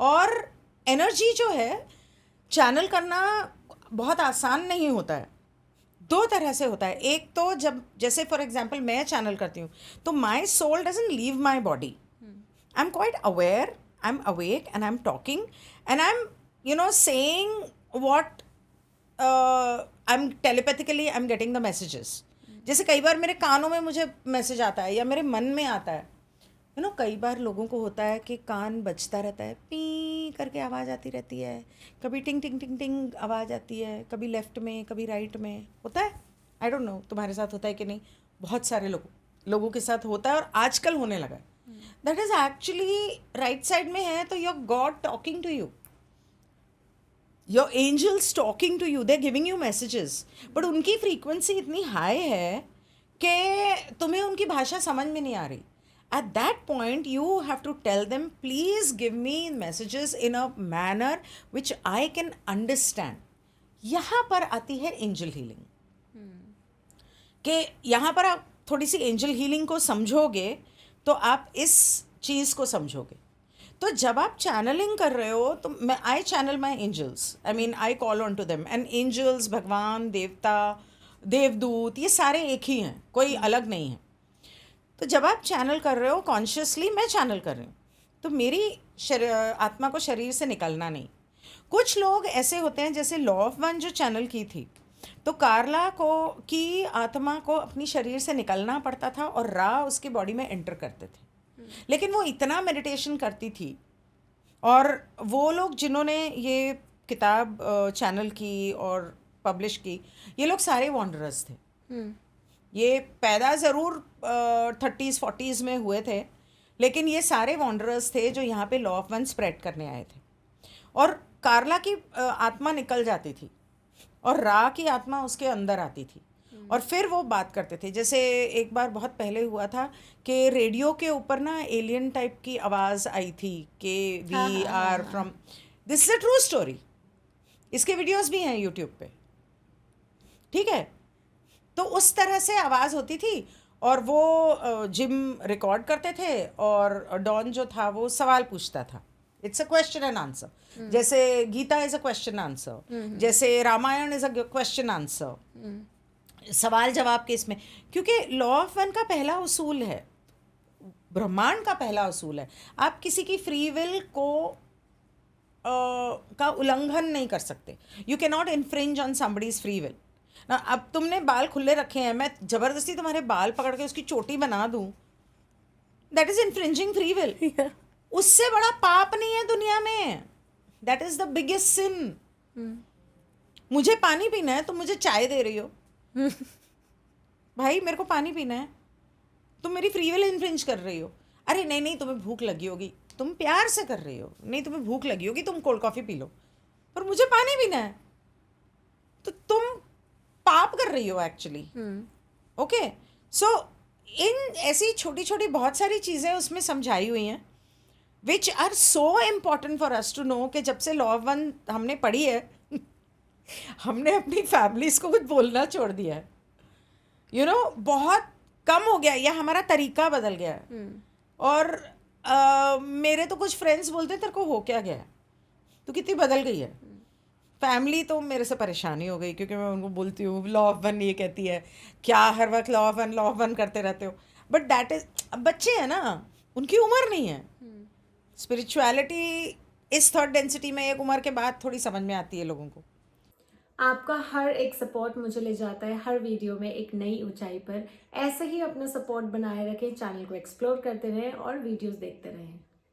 और एनर्जी जो है चैनल करना बहुत आसान नहीं होता है, दो तरह से होता है। एक तो जब जैसे फॉर एग्जांपल मैं चैनल करती हूँ तो my soul doesn't leave my body, I am quite aware, I am awake and I am talking and I am saying what I am telepathically I am getting the messages. जैसे कई बार मेरे कानों में मुझे message आता है या मेरे मन में आता है, कई बार लोगों को होता है कि कान बजता रहता है, पी करके आवाज़ आती रहती है, कभी टिंग टिंग टिंग टिंग आवाज़ आती है, कभी लेफ्ट में कभी राइट में होता है। आई डोंट नो तुम्हारे साथ होता है कि नहीं, बहुत सारे लोगों के साथ होता है और आजकल होने लगा है। That is actually right side में है तो your god talking to you, your angels talking to you, they giving you messages, but उनकी फ्रीक्वेंसी इतनी हाई है कि तुम्हें उनकी भाषा समझ में नहीं आ रही। At that point, you have to tell them, please give me messages in a manner which I can understand. यहाँ पर आती है एंजल हीलिंग, कि यहाँ पर आप थोड़ी सी एंजल हीलिंग को समझोगे तो आप इस चीज़ को समझोगे। तो जब आप चैनलिंग कर रहे हो तो मैं I channel my angels, I mean I call on to them, and angels भगवान देवता देवदूत ये सारे एक ही हैं, कोई अलग नहीं है। तो जब आप चैनल कर रहे हो कॉन्शियसली, मैं चैनल कर रही हूँ तो मेरी आत्मा को शरीर से निकलना नहीं। कुछ लोग ऐसे होते हैं, जैसे लॉ ऑफ वन जो चैनल की थी तो कार्ला की आत्मा को अपनी शरीर से निकलना पड़ता था और रा उसकी बॉडी में एंटर करते थे, लेकिन वो इतना मेडिटेशन करती थी। और वो लोग जिन्होंने ये किताब चैनल की और पब्लिश की, ये लोग सारे वॉन्डरर्स थे। ये पैदा ज़रूर 30s 40s में हुए थे, लेकिन ये सारे वॉन्डरर्स थे जो यहाँ पे लॉ ऑफ वन स्प्रेड करने आए थे। और कार्ला की आत्मा निकल जाती थी और रा की आत्मा उसके अंदर आती थी और फिर वो बात करते थे। जैसे एक बार बहुत पहले हुआ था कि रेडियो के ऊपर ना एलियन टाइप की आवाज़ आई थी कि we are from, this is a true story, इसके वीडियोस भी हैं यूट्यूब पे, ठीक है। तो उस तरह से आवाज़ होती थी और वो जिम रिकॉर्ड करते थे और डॉन जो था वो सवाल पूछता था, it's a question and answer, जैसे Gita is a question answer, जैसे Ramayan is a question answer, सवाल जवाब के इसमें। क्योंकि लॉ ऑफ वन का पहला उसूल है, ब्रह्मांड का पहला उसूल है, आप किसी की फ्री विल को का उल्लंघन नहीं कर सकते। You can not infringe on somebody's free will ना। अब तुमने बाल खुले रखे हैं, मैं ज़बरदस्ती तुम्हारे बाल पकड़ के उसकी चोटी बना दूं, that is infringing free will. उससे बड़ा पाप नहीं है दुनिया में, that is the biggest sin. मुझे पानी पीना है, तुम मुझे चाय दे रही हो भाई मेरे को पानी पीना है, तुम मेरी फ्री विल इन्फ्रिंज कर रही हो। अरे नहीं नहीं तुम्हें भूख लगी होगी, तुम प्यार से कर रही हो, नहीं तुम्हें भूख लगी होगी तुम कोल्ड कॉफ़ी पी लो, पर मुझे पानी पीना है, तो तुम पाप कर रही हो एक्चुअली। ओके, सो इन ऐसी छोटी छोटी बहुत सारी चीज़ें उसमें समझाई हुई हैं which are so important for us to know, कि जब से लॉ ऑफ वन हमने पढ़ी है हमने अपनी फैमिलीज को कुछ बोलना छोड़ दिया है। बहुत कम हो गया, या हमारा तरीका बदल गया है। और मेरे तो कुछ फ्रेंड्स बोलते तेरे को हो क्या गया है, तो कितनी बदल गई है। फैमिली तो मेरे से परेशानी हो गई, क्योंकि मैं उनको बोलती हूँ लॉ ऑफ वन ये कहती है, क्या हर वक्त लॉ ऑफ वन करते रहते हो। बट दैट इज, बच्चे हैं ना, उनकी उम्र नहीं है। स्पिरिचुअलिटी इस थर्ड डेंसिटी में एक उम्र के बाद थोड़ी समझ में आती है लोगों को। आपका हर एक सपोर्ट मुझे ले जाता है हर वीडियो में एक नई ऊंचाई पर। ऐसे ही अपना सपोर्ट बनाए रखें, चैनल को एक्सप्लोर करते रहें और वीडियोस देखते रहें।